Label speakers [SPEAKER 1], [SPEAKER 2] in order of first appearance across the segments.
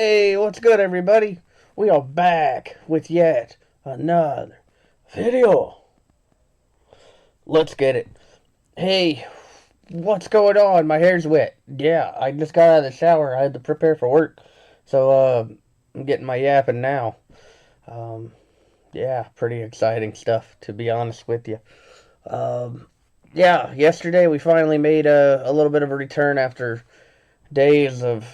[SPEAKER 1] Hey, what's good, everybody? We are back with yet another video. Let's get it. Hey, what's going on? My hair's wet. Yeah, I just got out of the shower. I had to prepare for work. So, I'm getting my yapping now. Um, yeah, pretty exciting stuff, to be honest with you. Um, yeah, yesterday we finally made a little bit of a return after days of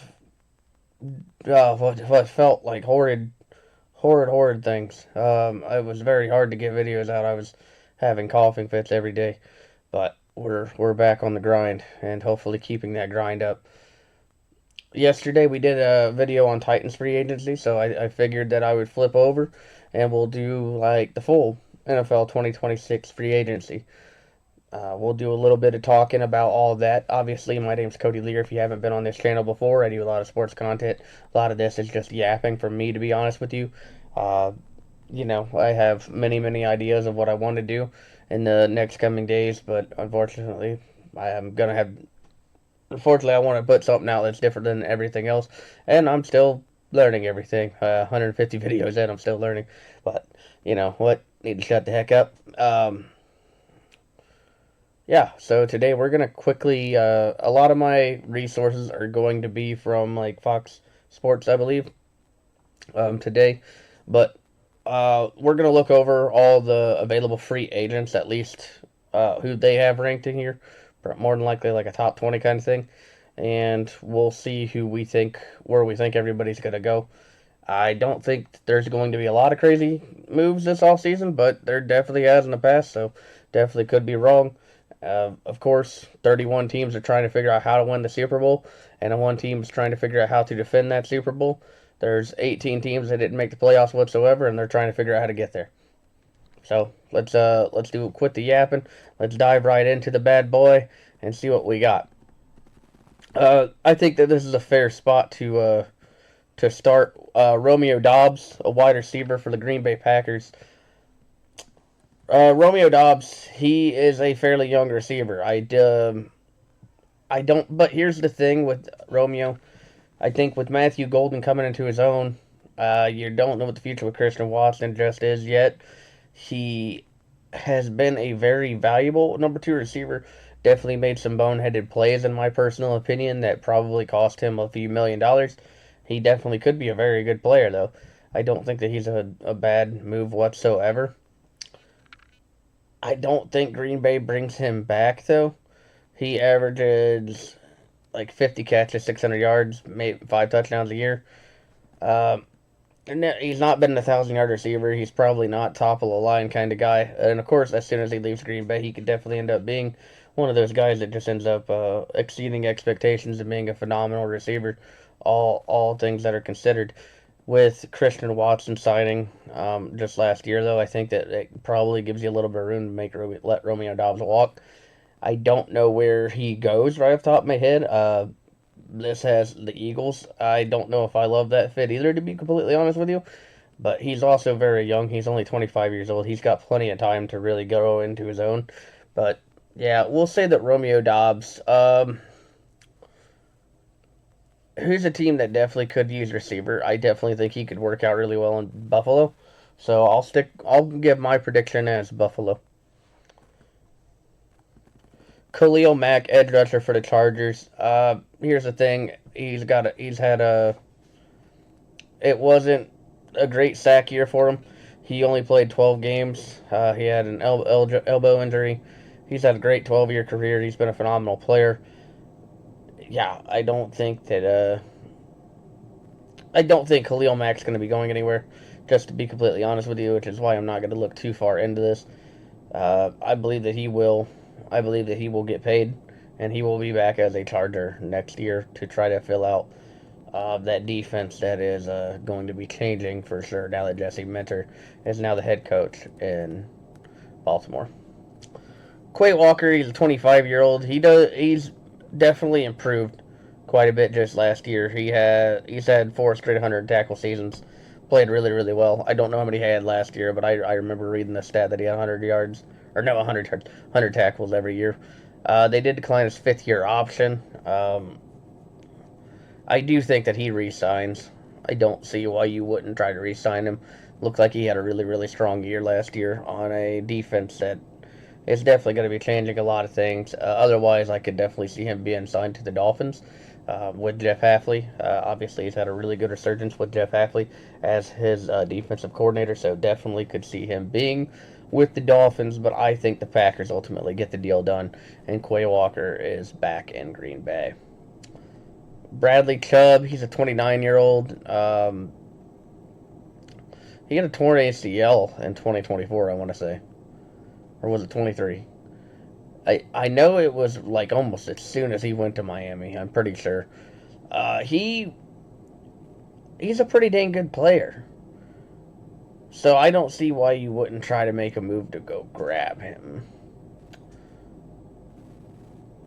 [SPEAKER 1] what felt like horrid things. It was very hard to get videos out. I was having coughing fits every day, but we're back on the grind and hopefully keeping that grind up. Yesterday we did a video on Titans free agency, so I figured that I would flip over and we'll do like the full NFL 2026 free agency. We'll do a little bit of talking about all of that. Obviously, my name's Cody Lear. If you haven't been on this channel before, I do a lot of sports content. A lot of this is just yapping from me, to be honest with you. Uh, I have many ideas of what I want to do in the next coming days, but unfortunately, I am gonna have. Unfortunately, I want to put something out that's different than everything else, and I'm still learning everything. 150 videos in, I'm still learning, but you know what? Need to shut the heck up. Yeah, so today we're gonna quickly. A lot of my resources are going to be from like Fox Sports, I believe, today, but we're gonna look over all the available free agents, at least who they have ranked in here, more than likely like a top 20 kind of thing, and we'll see where we think everybody's gonna go. I don't think there's going to be a lot of crazy moves this off season, but there definitely has in the past, so definitely could be wrong. Of course, 31 teams are trying to figure out how to win the Super Bowl, and one team is trying to figure out how to defend that Super Bowl. There's 18 teams that didn't make the playoffs whatsoever, and they're trying to figure out how to get there. So let's do quit the yapping. Let's dive right into the bad boy and see what we got. I think that this is a fair spot to start. Romeo Doubs, a wide receiver for the Green Bay Packers. Romeo Doubs, he is a fairly young receiver. I don't. But here's the thing with Romeo. I think with Matthew Golden coming into his own, you don't know what the future with Christian Watson just is yet. He has been a very valuable number two receiver. Definitely made some boneheaded plays, in my personal opinion, that probably cost him a few $1 million. He definitely could be a very good player, though. I don't think that he's a bad move whatsoever. I don't think Green Bay brings him back, though. He averages like 50 catches, 600 yards, maybe 5 touchdowns a year. Um, and he's not been a 1,000 yard receiver. He's probably not top of the line kind of guy. And of course, as soon as he leaves Green Bay, he could definitely end up being one of those guys that just ends up exceeding expectations and being a phenomenal receiver. All things that are considered. With Christian Watson signing just last year, though, I think that it probably gives you a little bit of room to let Romeo Doubs walk. I don't know where he goes right off the top of my head. This has the Eagles. I don't know if I love that fit either, to be completely honest with you. But he's also very young. He's only 25 years old. He's got plenty of time to really grow into his own. But yeah, we'll say that Romeo Doubs. Who's a team that definitely could use receiver? I definitely think he could work out really well in Buffalo. So I'll give my prediction as Buffalo. Khalil Mack, edge rusher for the Chargers. Here's the thing. He's had a. It wasn't a great sack year for him. He only played 12 games. He had an elbow injury. He's had a great 12-year career. He's been a phenomenal player. Yeah, I don't think Khalil Mack's going to be going anywhere. Just to be completely honest with you, which is why I'm not going to look too far into this. I believe that he will. I believe that he will get paid, and he will be back as a Charger next year to try to fill out that defense that is going to be changing for sure now that Jesse Minter is now the head coach in Baltimore. Quay Walker, he's a 25-year-old. He's definitely improved quite a bit just last year. He's had 4 straight 100 tackle seasons. Played really well. I don't know how many he had last year, but I remember reading the stat that he had 100 yards or no 100 tackles every year. They did decline his 5th year option. I do think that he resigns. I don't see why you wouldn't try to re-sign him. Looked like he had a really, really strong year last year on a defense that is definitely going to be changing a lot of things. Otherwise, I could definitely see him being signed to the Dolphins with Jeff Hafley. Obviously, he's had a really good resurgence with Jeff Hafley as his defensive coordinator, so definitely could see him being with the Dolphins. But I think the Packers ultimately get the deal done, and Quay Walker is back in Green Bay. Bradley Chubb, he's a 29-year-old. He had a torn ACL in 2024, I want to say. Or was it 23? I know it was like almost as soon as he went to Miami. I'm pretty sure. He's a pretty dang good player. So I don't see why you wouldn't try to make a move to go grab him.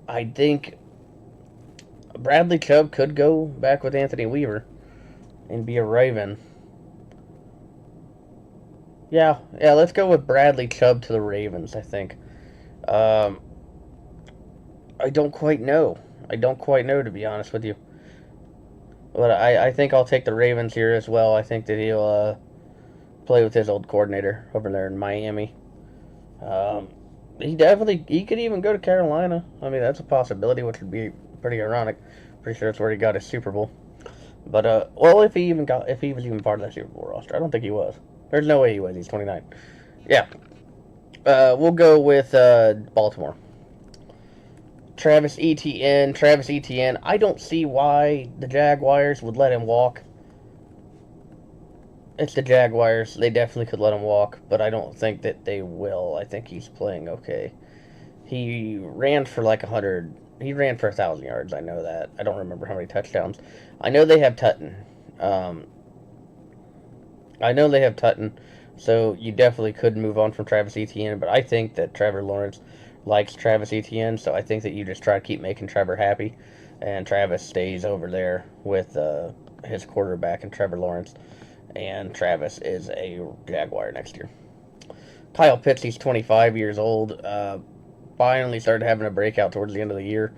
[SPEAKER 1] I think Bradley Chubb could go back with Anthony Weaver and be a Raven. Yeah, let's go with Bradley Chubb to the Ravens, I think. Um, I don't quite know. I don't quite know, to be honest with you. But I think I'll take the Ravens here as well. I think that he'll play with his old coordinator over there in Miami. Um, he could even go to Carolina. I mean, that's a possibility, which would be pretty ironic. Pretty sure that's where he got his Super Bowl. But well, if he was even part of that Super Bowl roster, I don't think he was. There's no way he was. He's 29. Yeah. We'll go with Baltimore. Travis Etienne. Travis Etienne. I don't see why the Jaguars would let him walk. It's the Jaguars. They definitely could let him walk, but I don't think that they will. I think he's playing okay. He ran for like 100. He ran for 1,000 yards. I know that. I don't remember how many touchdowns. I know they have Tutton. Um, I know they have Tutton, so you definitely could move on from Travis Etienne, but I think that Trevor Lawrence likes Travis Etienne, so I think that you just try to keep making Trevor happy, and Travis stays over there with his quarterback and Trevor Lawrence, and Travis is a Jaguar next year. Kyle Pitts, he's 25 years old. Finally started having a breakout towards the end of the year.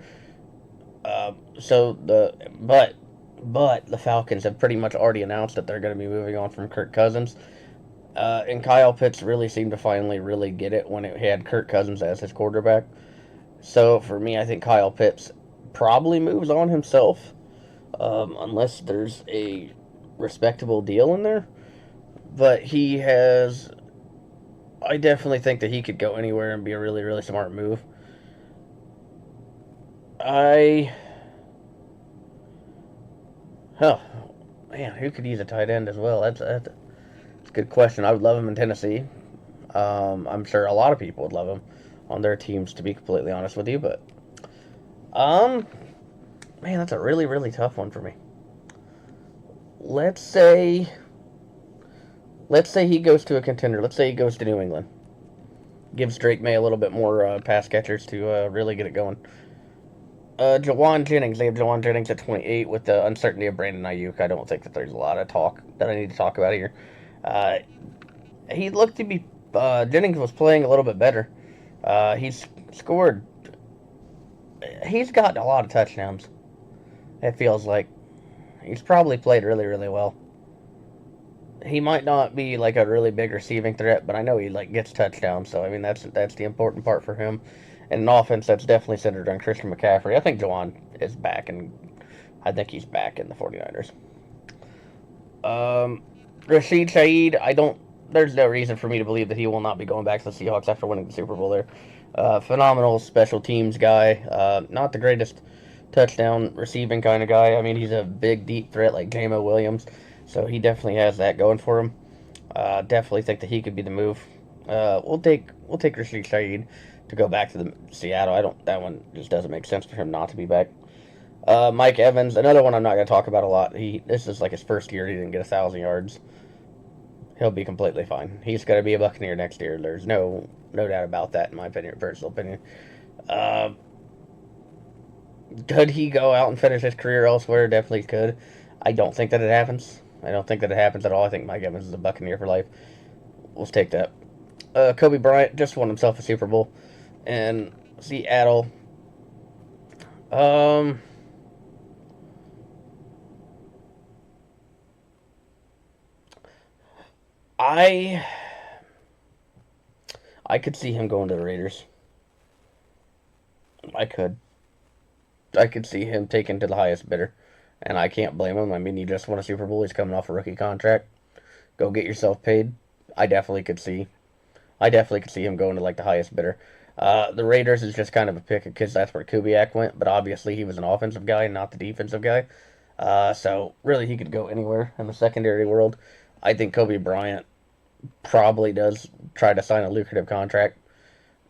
[SPEAKER 1] But the Falcons have pretty much already announced that they're going to be moving on from Kirk Cousins. And Kyle Pitts really seemed to finally really get it when it had Kirk Cousins as his quarterback. So for me, I think Kyle Pitts probably moves on himself, unless there's a respectable deal in there. But he has. I definitely think that he could go anywhere and be a really, really smart move. I. Oh, man, who could use a tight end as well? That's a good question. I would love him in Tennessee. I'm sure a lot of people would love him on their teams, to be completely honest with you. But, um, man, that's a really, really tough one for me. Let's say, let's say he goes to a contender. Let's say he goes to New England. Gives Drake May a little bit more pass catchers to really get it going. Jawan Jennings. They have Jawan Jennings at 28 with the uncertainty of Brandon Ayuk. I don't think that there's a lot of talk that I need to talk about here. Uh, he looked to be. Jennings was playing a little bit better. He's scored. He's got a lot of touchdowns. It feels like he's probably played really, really well. He might not be like a really big receiving threat, but I know he like gets touchdowns. So I mean that's the important part for him. And an offense that's definitely centered on Christian McCaffrey. I think Jawan is back, and I think he's back in the 49ers. Rashid Shaheed, I don't. There's no reason for me to believe that he will not be going back to the Seahawks after winning the Super Bowl there. Phenomenal special teams guy. Not the greatest touchdown receiving kind of guy. I mean, he's a big, deep threat like Jamo Williams, so he definitely has that going for him. Definitely think that he could be the move. We'll take Rashid Shaheed to go back to the Seattle. I don't. That one just doesn't make sense for him not to be back. Mike Evans, another one I'm not going to talk about a lot. This is like his first year. He didn't get 1,000 yards. He'll be completely fine. He's going to be a Buccaneer next year. There's no doubt about that, in my opinion, personal opinion. Uh, could he go out and finish his career elsewhere? Definitely could. I don't think that it happens. I don't think that it happens at all. I think Mike Evans is a Buccaneer for life. Let's take that. Kobe Bryant just won himself a Super Bowl in Seattle. Um, I could see him going to the Raiders. I could. I could see him taken to the highest bidder. And I can't blame him. I mean, you just won a Super Bowl. He's coming off a rookie contract. Go get yourself paid. I definitely could see. I definitely could see him going to like the highest bidder. The Raiders is just kind of a pick because that's where Kubiak went. But obviously he was an offensive guy, not the defensive guy. So really he could go anywhere in the secondary world. I think Kobe Bryant probably does try to sign a lucrative contract.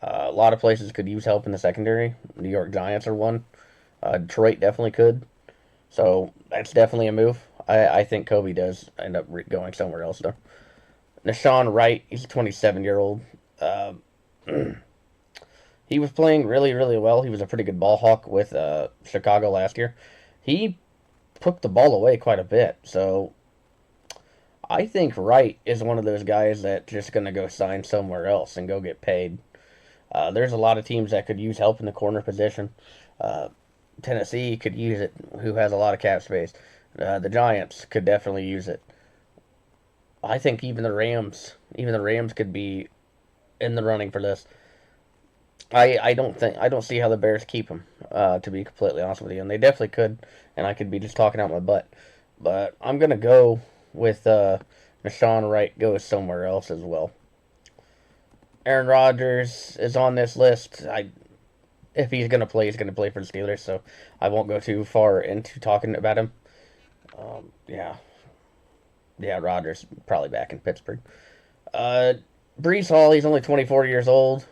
[SPEAKER 1] A lot of places could use help in the secondary. New York Giants are one. Detroit definitely could. So that's definitely a move. I think Kobe does end up going somewhere else though. Nahshon Wright, he's a 27-year-old. Uh, he was playing really, really well. He was a pretty good ball hawk with Chicago last year. He took the ball away quite a bit. So I think Wright is one of those guys that's just going to go sign somewhere else and go get paid. There's a lot of teams that could use help in the corner position. Uh, Tennessee could use it, who has a lot of cap space. The Giants could definitely use it. I think even the Rams could be in the running for this. I don't see how the Bears keep him. To be completely honest with you, and they definitely could, and I could be just talking out my butt. But I'm gonna go with Nahshon Wright goes somewhere else as well. Aaron Rodgers is on this list. If he's gonna play for the Steelers. So I won't go too far into talking about him. Yeah, yeah, Rodgers probably back in Pittsburgh. Uh, Brees Hall, he's only 24 years old.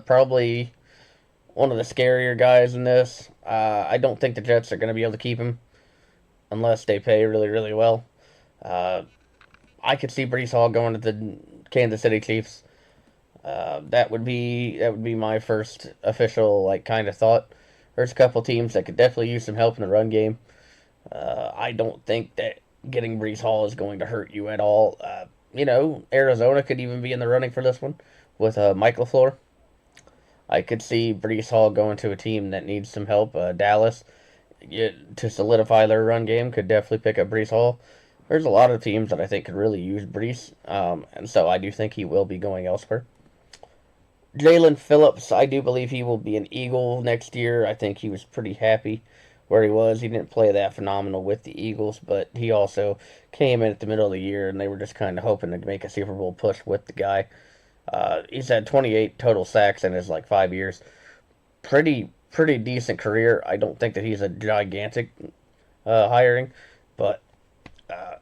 [SPEAKER 1] Probably one of the scarier guys in this. I don't think the Jets are going to be able to keep him unless they pay really, really well. Uh, I could see Brees Hall going to the Kansas City Chiefs. That would be my first official like kind of thought. There's a couple teams that could definitely use some help in the run game. I don't think that getting Brees Hall is going to hurt you at all. Arizona could even be in the running for this one with Mike LaFleur. I could see Brees Hall going to a team that needs some help. Dallas, to solidify their run game, could definitely pick up Brees Hall. There's a lot of teams that I think could really use Brees, and so I do think he will be going elsewhere. Jalen Phillips, I do believe he will be an Eagle next year. I think he was pretty happy where he was. He didn't play that phenomenal with the Eagles, but he also came in at the middle of the year, and they were just kind of hoping to make a Super Bowl push with the guy. He's had 28 total sacks in his like 5 years. Pretty decent career. I don't think that he's a gigantic hiring, but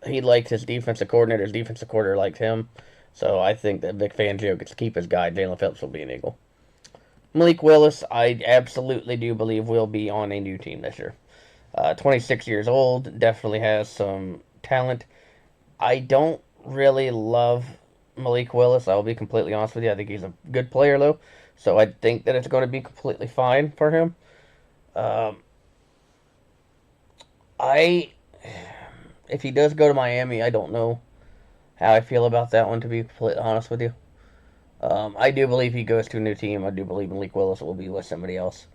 [SPEAKER 1] he liked his defensive coordinator. His defensive coordinator liked him. So I think that Vic Fangio gets to keep his guy. Jalen Phillips will be an Eagle. Malik Willis, I absolutely do believe will be on a new team this year. 26 years old, definitely has some talent. I don't really love Malik Willis. I'll be completely honest with you. I think he's a good player, though. So I think that it's going to be completely fine for him. Um, I, if he does go to Miami, I don't know how I feel about that one, to be completely honest with you. I do believe he goes to a new team. I do believe Malik Willis will be with somebody else.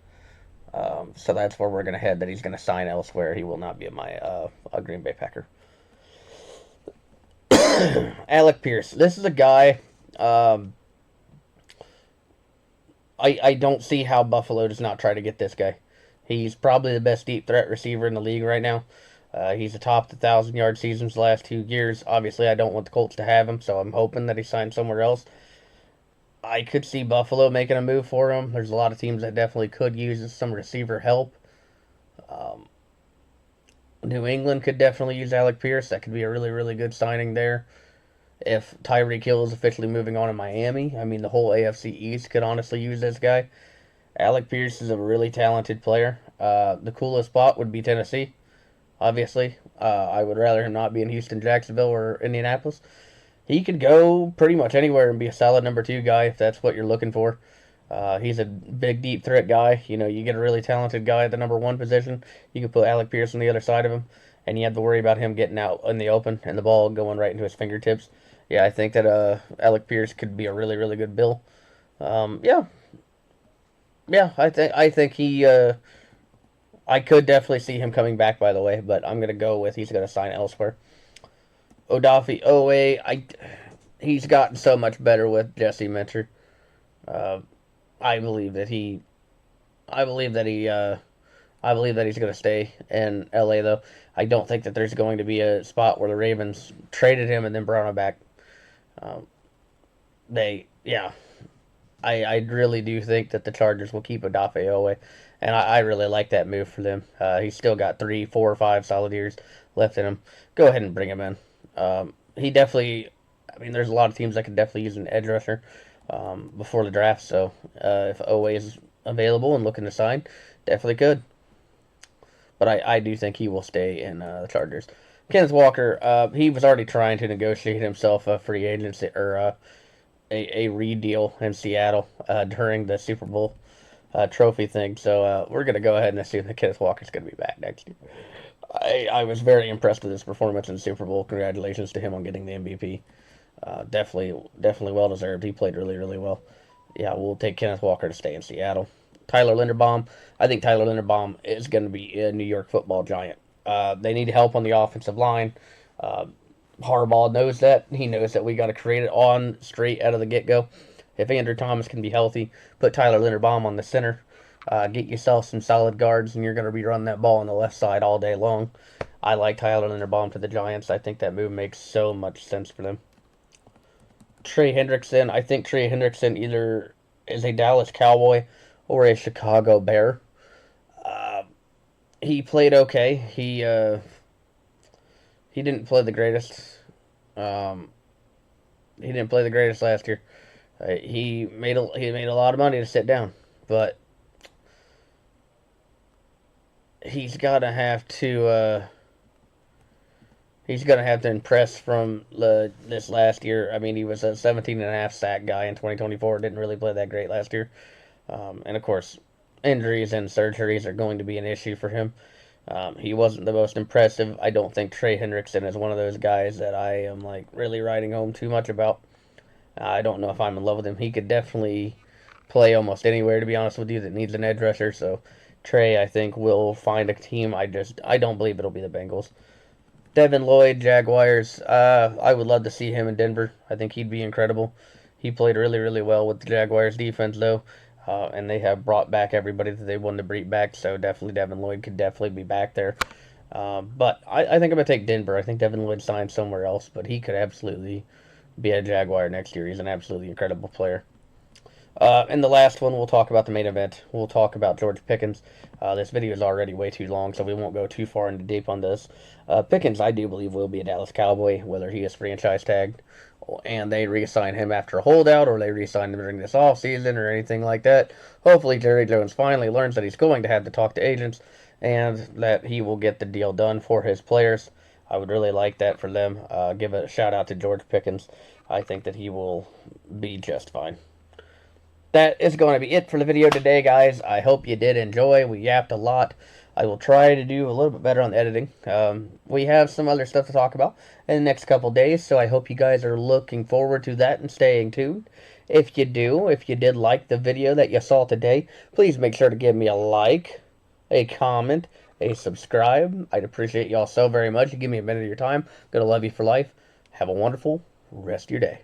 [SPEAKER 1] So that's where we're going to head, that he's going to sign elsewhere. He will not be a Green Bay Packer. Alec Pierce. This is a guy, I don't see how Buffalo does not try to get this guy. He's probably the best deep threat receiver in the league right now. He's atop the 1,000-yard seasons the last 2 years. Obviously, I don't want the Colts to have him, so I'm hoping that he signs somewhere else. I could see Buffalo making a move for him. There's a lot of teams that definitely could use some receiver help. Um, New England could definitely use Alec Pierce. That could be a really, really good signing there. If Tyreek Hill is officially moving on in Miami, I mean, the whole AFC East could honestly use this guy. Alec Pierce is a really talented player. The coolest spot would be Tennessee, obviously. I would rather him not be in Houston, Jacksonville, or Indianapolis. He could go pretty much anywhere and be a solid number two guy if that's what you're looking for. He's a big, deep threat guy. You get a really talented guy at the number one position. You can put Alec Pierce on the other side of him, and you have to worry about him getting out in the open and the ball going right into his fingertips. Yeah, I think that Alec Pierce could be a really, really good bill. Yeah, yeah, I think he. I could definitely see him coming back. By the way, but I'm gonna go with he's gonna sign elsewhere. Odafe Owe, he's gotten so much better with Jesse Minter. Uh, I believe that he, I believe that he, I believe that he's going to stay in LA though. I don't think that there's going to be a spot where the Ravens traded him and then brought him back. Um, yeah, I really do think that the Chargers will keep Odafe Oweh, and I really like that move for them. He's still got 3, 4, 5 solid years left in him. Go ahead and bring him in. He definitely, I mean, there's a lot of teams that could definitely use an edge rusher before the draft. So if Oweh is available and looking to sign, definitely could. But I do think he will stay in the Chargers. Kenneth Walker, he was already trying to negotiate himself a free agency or a re-deal in Seattle during the Super Bowl trophy thing. So we're going to go ahead and assume that Kenneth Walker's going to be back next year. I was very impressed with his performance in the Super Bowl. Congratulations to him on getting the MVP. Definitely well deserved. He played really, really well. Yeah, we'll take Kenneth Walker to stay in Seattle. Tyler Linderbaum. I think Tyler Linderbaum is going to be a New York Football Giant. They need help on the offensive line. Uh, Harbaugh knows that. He knows that we got to create it on straight out of the get go. If Andrew Thomas can be healthy, put Tyler Linderbaum on the center. Get yourself some solid guards, and you're going to be running that ball on the left side all day long. I like Tyler Linderbaum to the Giants. I think that move makes so much sense for them. Trey Hendrickson. I think Trey Hendrickson either is a Dallas Cowboy or a Chicago Bear. He played okay. He didn't play the greatest. Um, he didn't play the greatest last year. He made a lot of money to sit down, but he's gonna have to he's gonna have to impress from this last year. I mean, he was a 17.5 sack guy in 2024. Didn't really play that great last year, and of course, injuries and surgeries are going to be an issue for him. He wasn't the most impressive. I don't think Trey Hendrickson is one of those guys that I am like really writing home too much about. I don't know if I'm in love with him. He could definitely play almost anywhere, to be honest with you, that needs an edge rusher. So Trey, I think, will find a team. I don't believe it'll be the Bengals. Devin Lloyd, Jaguars. I would love to see him in Denver. I think he'd be incredible. He played really, really well with the Jaguars defense, though. And they have brought back everybody that they wanted to bring back. So definitely Devin Lloyd could definitely be back there. But I think I'm going to take Denver. I think Devin Lloyd signed somewhere else, but he could absolutely be a Jaguar next year. He's an absolutely incredible player. And the last one, we'll talk about the main event. We'll talk about George Pickens. This video is already way too long, so we won't go too far into deep on this. Pickens, I do believe, will be a Dallas Cowboy, whether he is franchise tagged and they re-sign him after a holdout, or they re-sign him during this offseason, or anything like that. Hopefully, Jerry Jones finally learns that he's going to have to talk to agents and that he will get the deal done for his players. I would really like that for them. Give a shout out to George Pickens. I think that he will be just fine. That is going to be it for the video today, guys. I hope you did enjoy. We yapped a lot. I will try to do a little bit better on the editing. We have some other stuff to talk about in the next couple days, so I hope you guys are looking forward to that and staying tuned. If you did like the video that you saw today, please make sure to give me a like, a comment, a subscribe. I'd appreciate y'all so very much. You give me a minute of your time. I'm going to love you for life. Have a wonderful rest of your day.